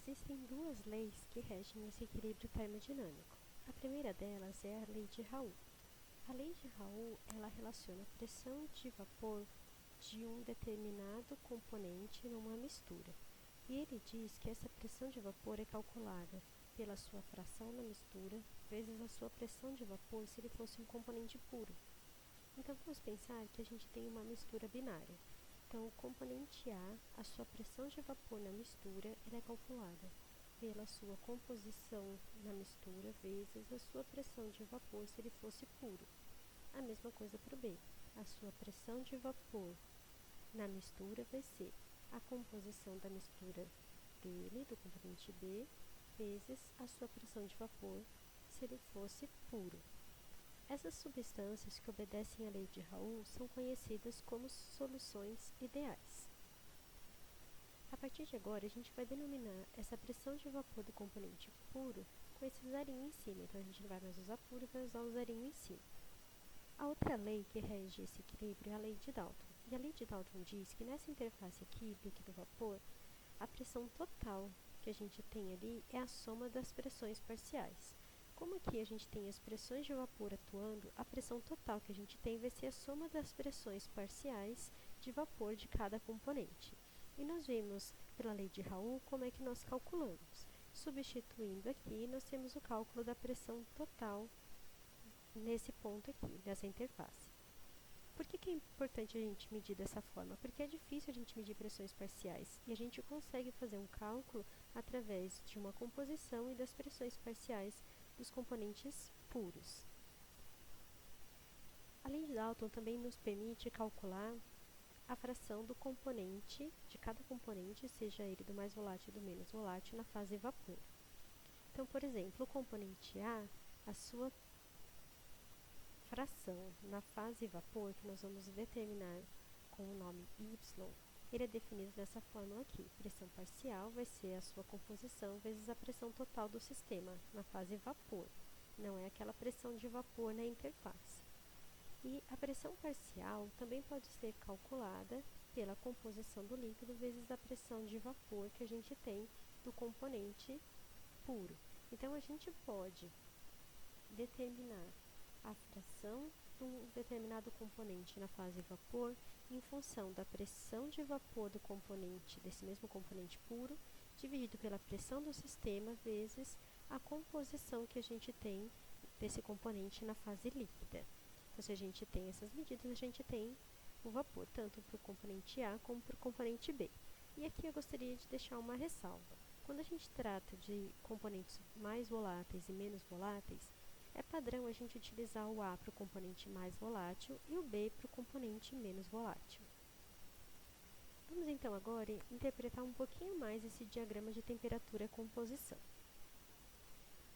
Existem duas leis que regem esse equilíbrio termodinâmico. A primeira delas é a lei de Raoult. A lei de Raoult, ela relaciona a pressão de vapor de um determinado componente numa mistura. E ele diz que essa pressão de vapor é calculada pela sua fração na mistura vezes a sua pressão de vapor se ele fosse um componente puro. Então, vamos pensar que a gente tem uma mistura binária. Então, o componente A sua pressão de vapor na mistura, ela é calculada pela sua composição na mistura vezes a sua pressão de vapor se ele fosse puro. A mesma coisa para o B. A sua pressão de vapor na mistura vai ser a composição da mistura dele, do componente B, vezes a sua pressão de vapor se ele fosse puro. Essas substâncias que obedecem à lei de Raoult são conhecidas como soluções ideais. A partir de agora, a gente vai denominar essa pressão de vapor do componente puro com esse zarinho em cima. Então, a gente não vai mais usar puro, vai usar o zarinho em cima. A outra lei que rege esse equilíbrio é a lei de Dalton. E a lei de Dalton diz que nessa interface aqui, líquido-vapor, a pressão total que a gente tem ali é a soma das pressões parciais. Como aqui a gente tem as pressões de vapor atuando, a pressão total que a gente tem vai ser a soma das pressões parciais de vapor de cada componente. E nós vimos pela lei de Raoult como é que nós calculamos. Substituindo aqui, nós temos o cálculo da pressão total nesse ponto aqui, nessa interface. Por que é importante a gente medir dessa forma? Porque é difícil a gente medir pressões parciais e a gente consegue fazer um cálculo através de uma composição e das pressões parciais dos componentes puros. A lei de Dalton também nos permite calcular a fração do componente, de cada componente, seja ele do mais volátil e do menos volátil, na fase vapor. Então, por exemplo, o componente a sua fração na fase vapor, que nós vamos determinar com o nome Y, ele é definido dessa fórmula aqui. Pressão parcial vai ser a sua composição vezes a pressão total do sistema na fase vapor. Não é aquela pressão de vapor na interface. E a pressão parcial também pode ser calculada pela composição do líquido vezes a pressão de vapor que a gente tem do componente puro. Então, a gente pode determinar a fração de um determinado componente na fase vapor em função da pressão de vapor do componente, desse mesmo componente puro, dividido pela pressão do sistema vezes a composição que a gente tem desse componente na fase líquida. Então, se a gente tem essas medidas, a gente tem o vapor, tanto para o componente A como para o componente B. E aqui eu gostaria de deixar uma ressalva. Quando a gente trata de componentes mais voláteis e menos voláteis, é padrão a gente utilizar o A para o componente mais volátil e o B para o componente menos volátil. Vamos então agora interpretar um pouquinho mais esse diagrama de temperatura e composição.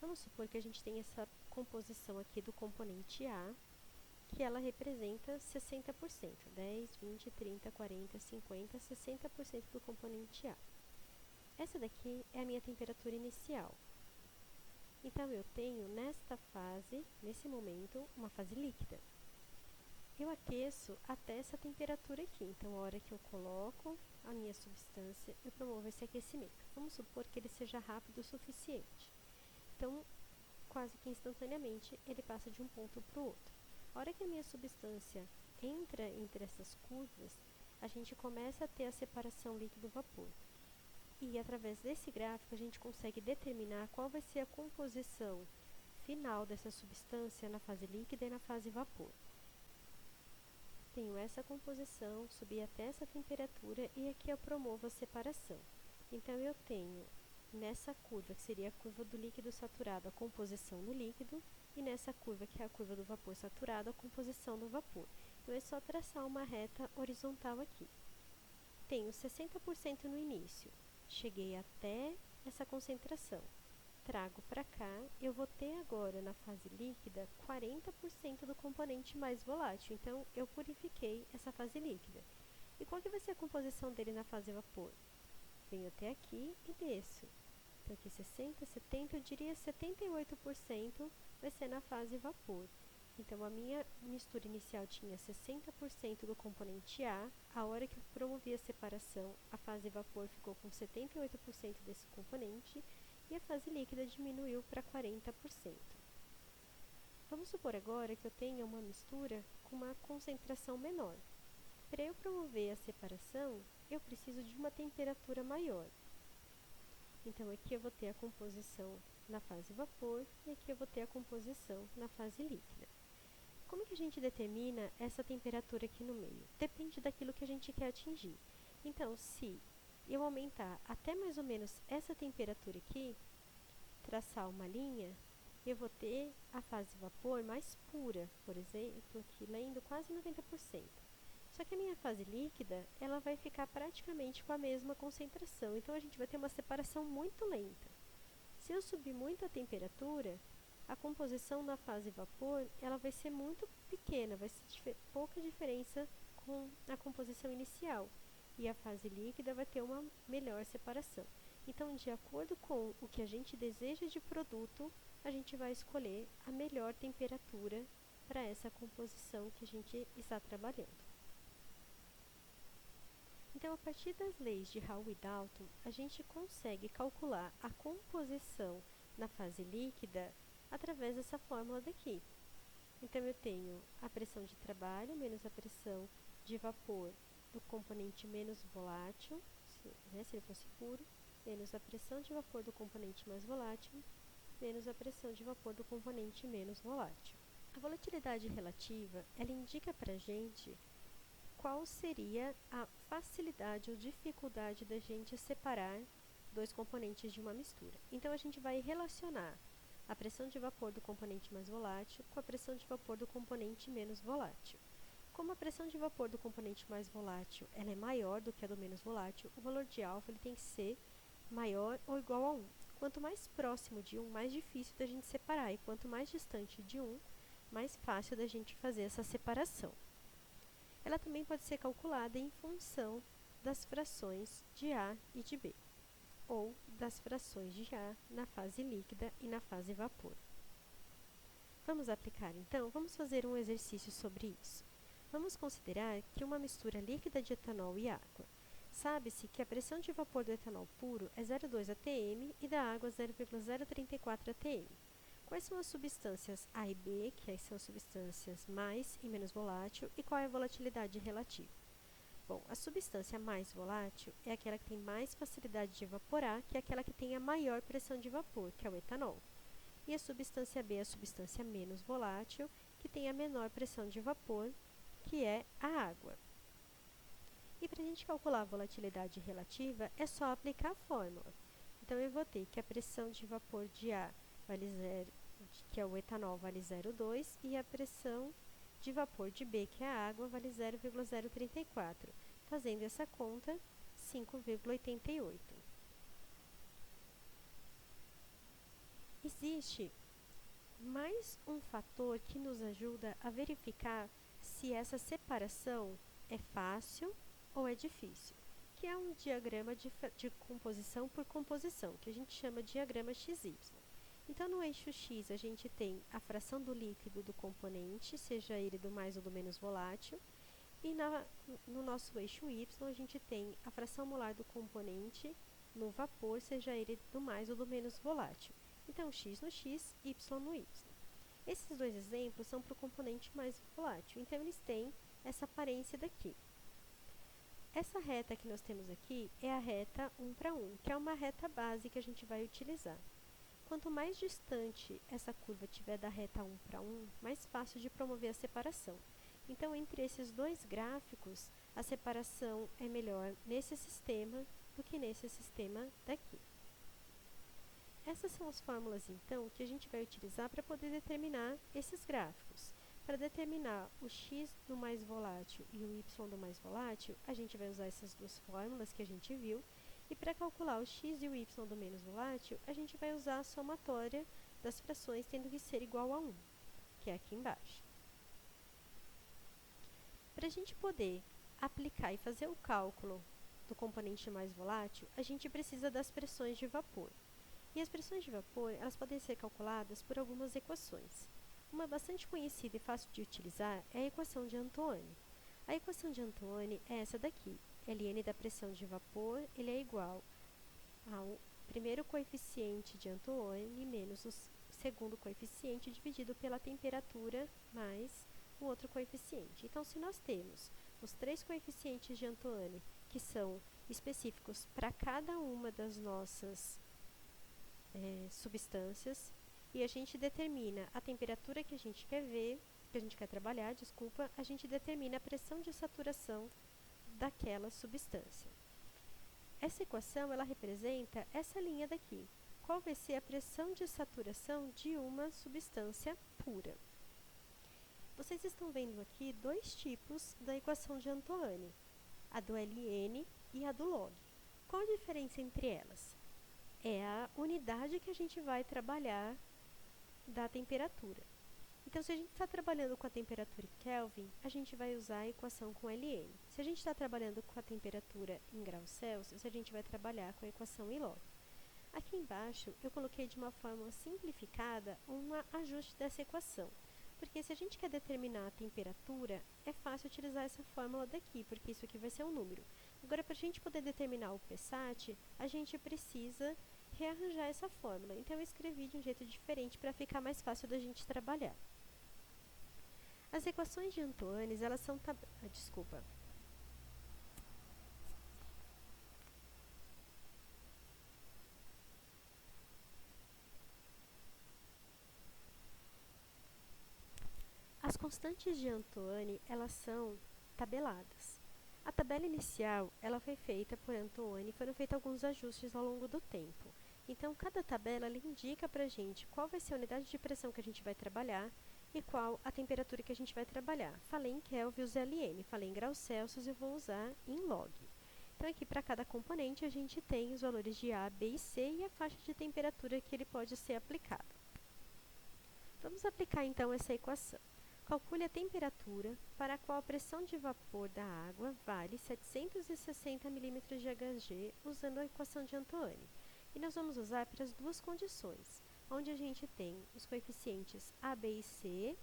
Vamos supor que a gente tem essa composição aqui do componente A, que ela representa 60%, 10, 20, 30, 40, 50, 60% do componente A. Essa daqui é a minha temperatura inicial. Então, eu tenho nesta fase, nesse momento, uma fase líquida. Eu aqueço até essa temperatura aqui. Então, a hora que eu coloco a minha substância, eu promovo esse aquecimento. Vamos supor que ele seja rápido o suficiente. Então, quase que instantaneamente, ele passa de um ponto para o outro. A hora que a minha substância entra entre essas curvas, a gente começa a ter a separação líquido-vapor. E, através desse gráfico, a gente consegue determinar qual vai ser a composição final dessa substância na fase líquida e na fase vapor. Tenho essa composição, subi até essa temperatura e aqui eu promovo a separação. Então, eu tenho nessa curva, que seria a curva do líquido saturado, a composição do líquido, e nessa curva, que é a curva do vapor saturado, a composição do vapor. Então, é só traçar uma reta horizontal aqui. Tenho 60% no início. Cheguei até essa concentração. Trago para cá, eu vou ter agora na fase líquida 40% do componente mais volátil. Então, eu purifiquei essa fase líquida. E qual que vai ser a composição dele na fase vapor? Venho até aqui e desço. Então, aqui 60, 70, eu diria 78% vai ser na fase vapor. Então, a minha mistura inicial tinha 60% do componente A hora que eu promovi a separação, a fase vapor ficou com 78% desse componente e a fase líquida diminuiu para 40%. Vamos supor agora que eu tenha uma mistura com uma concentração menor. Para eu promover a separação, eu preciso de uma temperatura maior. Então, aqui eu vou ter a composição na fase vapor e aqui eu vou ter a composição na fase líquida. Como que a gente determina essa temperatura aqui no meio? Depende daquilo que a gente quer atingir. Então, se eu aumentar até mais ou menos essa temperatura aqui, traçar uma linha, eu vou ter a fase vapor mais pura, por exemplo, aqui lendo quase 90%. Só que a minha fase líquida, ela vai ficar praticamente com a mesma concentração, então a gente vai ter uma separação muito lenta. Se eu subir muito a temperatura, a composição na fase vapor, ela vai ser muito pequena, vai ser pouca diferença com a composição inicial. E a fase líquida vai ter uma melhor separação. Então, de acordo com o que a gente deseja de produto, a gente vai escolher a melhor temperatura para essa composição que a gente está trabalhando. Então, a partir das leis de Raoult e Dalton, a gente consegue calcular a composição na fase líquida através dessa fórmula daqui. Então, eu tenho a pressão de trabalho menos a pressão de vapor do componente menos volátil, se ele fosse puro, menos a pressão de vapor do componente mais volátil, menos a pressão de vapor do componente menos volátil. A volatilidade relativa, ela indica para a gente qual seria a facilidade ou dificuldade da gente separar dois componentes de uma mistura. Então, a gente vai relacionar a pressão de vapor do componente mais volátil com a pressão de vapor do componente menos volátil. Como a pressão de vapor do componente mais volátil ela é maior do que a do menos volátil, o valor de alfa ele tem que ser maior ou igual a 1. Quanto mais próximo de 1, mais difícil da gente separar, e quanto mais distante de 1, mais fácil da gente fazer essa separação. Ela também pode ser calculada em função das frações de A e de B, ou das frações de A na fase líquida e na fase vapor. Vamos aplicar então? Vamos fazer um exercício sobre isso. Vamos considerar que uma mistura líquida de etanol e água. Sabe-se que a pressão de vapor do etanol puro é 0,2 atm e da água 0,034 atm. Quais são as substâncias A e B, que são substâncias mais e menos volátil, e qual é a volatilidade relativa? Bom, a substância mais volátil é aquela que tem mais facilidade de evaporar, que é aquela que tem a maior pressão de vapor, que é o etanol. E a substância B é a substância menos volátil, que tem a menor pressão de vapor, que é a água. E para a gente calcular a volatilidade relativa, é só aplicar a fórmula. Então, eu vou ter que a pressão de vapor de A vale 0, que é o etanol, vale 0,2, e a pressão de vapor de B, que é a água, vale 0,034. Fazendo essa conta, 5,88. Existe mais um fator que nos ajuda a verificar se essa separação é fácil ou é difícil, que é um diagrama de composição por composição, que a gente chama de diagrama XY. Então, no eixo X, a gente tem a fração do líquido do componente, seja ele do mais ou do menos volátil, e no nosso eixo Y, a gente tem a fração molar do componente no vapor, seja ele do mais ou do menos volátil. Então, X no X, Y no Y. Esses dois exemplos são para o componente mais volátil, então eles têm essa aparência daqui. Essa reta que nós temos aqui é a reta 1 para 1, que é uma reta base que a gente vai utilizar. Quanto mais distante essa curva tiver da reta 1 para 1, mais fácil de promover a separação. Então, entre esses dois gráficos, a separação é melhor nesse sistema do que nesse sistema daqui. Essas são as fórmulas, então, que a gente vai utilizar para poder determinar esses gráficos. Para determinar o x do mais volátil e o y do mais volátil, a gente vai usar essas duas fórmulas que a gente viu. E para calcular o x e o y do menos volátil, a gente vai usar a somatória das frações tendo que ser igual a 1, que é aqui embaixo. Para a gente poder aplicar e fazer o cálculo do componente mais volátil, a gente precisa das pressões de vapor. E as pressões de vapor, elas podem ser calculadas por algumas equações. Uma bastante conhecida e fácil de utilizar é a equação de Antoine. A equação de Antoine é essa daqui. Ln da pressão de vapor ele é igual ao primeiro coeficiente de Antoine menos o segundo coeficiente dividido pela temperatura mais o outro coeficiente. Então, se nós temos os 3 coeficientes de Antoine, que são específicos para cada uma das nossas substâncias, e a gente determina a temperatura que a gente quer ver, que a gente quer trabalhar, desculpa, a gente determina a pressão de saturação daquela substância. Essa equação, ela representa essa linha daqui. Qual vai ser a pressão de saturação de uma substância pura? Vocês estão vendo aqui 2 tipos da equação de Antoine, a do Ln e a do log. Qual a diferença entre elas? É a unidade que a gente vai trabalhar da temperatura. Então, se a gente está trabalhando com a temperatura em Kelvin, a gente vai usar a equação com Ln. Se a gente está trabalhando com a temperatura em graus Celsius, a gente vai trabalhar com a equação em log. Aqui embaixo, eu coloquei de uma forma simplificada um ajuste dessa equação. Porque se a gente quer determinar a temperatura, é fácil utilizar essa fórmula daqui, porque isso aqui vai ser um número. Agora, para a gente poder determinar o Psat, a gente precisa rearranjar essa fórmula. Então, eu escrevi de um jeito diferente para ficar mais fácil da gente trabalhar. As equações de Antoine, elas são... As constantes de Antoine, elas são tabeladas. A tabela inicial, ela foi feita por Antoine e foram feitos alguns ajustes ao longo do tempo. Então, cada tabela ela indica para a gente qual vai ser a unidade de pressão que a gente vai trabalhar e qual a temperatura que a gente vai trabalhar. Falei em Kelvin, usei Ln. Falei em graus Celsius, eu vou usar em log. Então, aqui para cada componente, a gente tem os valores de A, B e C e a faixa de temperatura que ele pode ser aplicado. Vamos aplicar, então, essa equação. Calcule a temperatura para a qual a pressão de vapor da água vale 760 ml de Hg usando a equação de Antoine. E nós vamos usar para as duas condições, onde a gente tem os coeficientes A, B e C.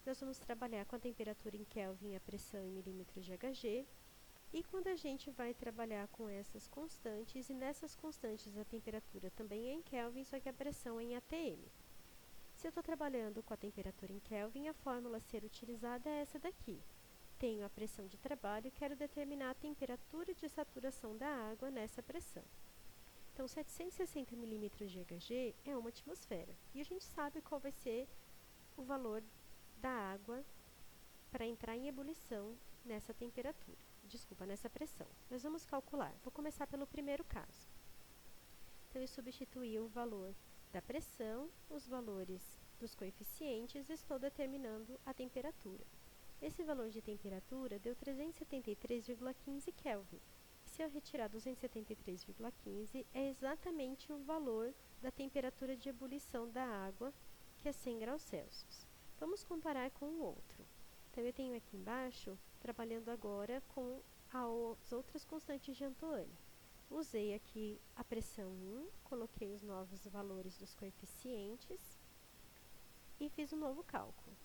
Nós vamos trabalhar com a temperatura em Kelvin e a pressão em milímetros de Hg. E quando a gente vai trabalhar com essas constantes, e nessas constantes a temperatura também é em Kelvin, só que a pressão é em atm. Se eu estou trabalhando com a temperatura em Kelvin, a fórmula a ser utilizada é essa daqui. Tenho a pressão de trabalho e quero determinar a temperatura de saturação da água nessa pressão. Então, 760 ml de Hg é uma atmosfera. E a gente sabe qual vai ser o valor da água para entrar em ebulição nessa temperatura. Nessa pressão. Nós vamos calcular. Vou começar pelo primeiro caso. Então, eu substituí o valor da pressão, os valores dos coeficientes e estou determinando a temperatura. Esse valor de temperatura deu 373,15 Kelvin. Se eu retirar 273,15, é exatamente o valor da temperatura de ebulição da água, que é 100 graus Celsius. Vamos comparar com o outro. Então, eu tenho aqui embaixo, trabalhando agora com as outras constantes de Antoine. Usei aqui a pressão 1, coloquei os novos valores dos coeficientes e fiz um novo cálculo.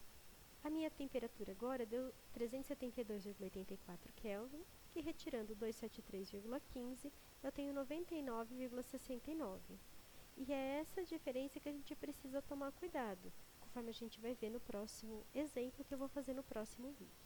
A minha temperatura agora deu 372,84 Kelvin, que retirando 273,15, eu tenho 99,69. E é essa diferença que a gente precisa tomar cuidado, conforme a gente vai ver no próximo exemplo que eu vou fazer no próximo vídeo.